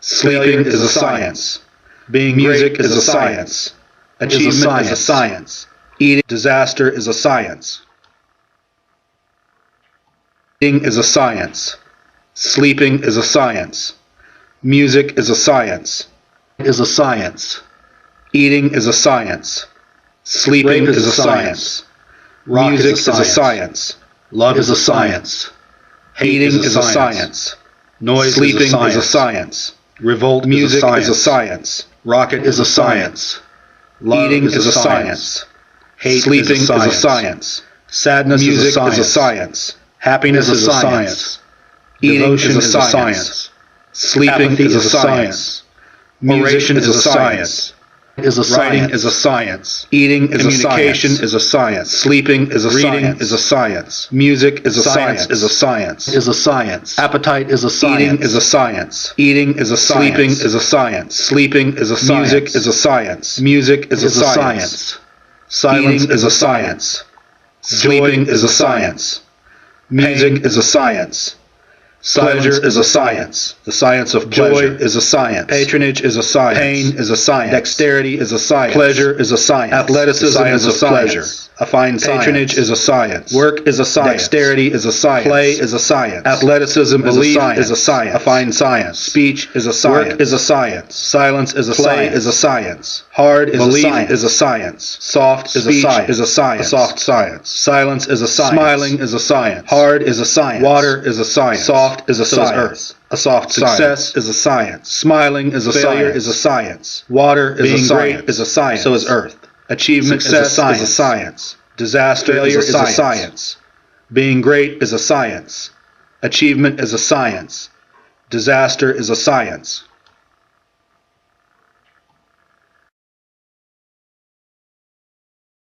Sleeping is a science. Being music is a science. Achievement is a science. Eating disaster is a science. Eating is a science. Sleeping is a science. Music is a science. Is a science. Eating is a science. Sleeping is a science. Music is a science. Love is a science. Eating is a science. Noise sleeping is a science. Revolt music is a science. Rocket is a science. Eating is a science. Sleeping is a science. Sadness music is a science. Happiness is a science. Eating is a science. Sleeping is a science. Oration is a science. Writing is a science. Eating is a science. Communication is a science. Sleeping is a science. Reading is a science. Music is a science. Is a science. Is a science. Appetite is a science. Eating is a science. Eating is a science. Sleeping is a science. Sleeping is a science. Music is a science. Music is a science. Silence is a science. Sleeping is a science. Music is a science. Pleasure is a science. The science of pleasure is a science. Patronage is a science. Pain is a science. Dexterity is a science. Pleasure is a science. Athleticism is a pleasure. A fine science. Patronage is a science. Work is a science. Dexterity is a science. Play is a science. Athleticism is a science. A fine science. Speech is a science. Work is a science. Silence is a science. Play is a science. Hard is a science. Is a science. Soft is a science. Is a science. A soft science. Silence is a science. Smiling is a science. Hard is a science. Water is a science. Soft is a science. A soft success is a science. Smiling is a failure is a science. Water is a science. Is a science. So is earth. Achievement is a science. Disaster is a science. Being great is a science. Achievement is a science. Disaster is a science.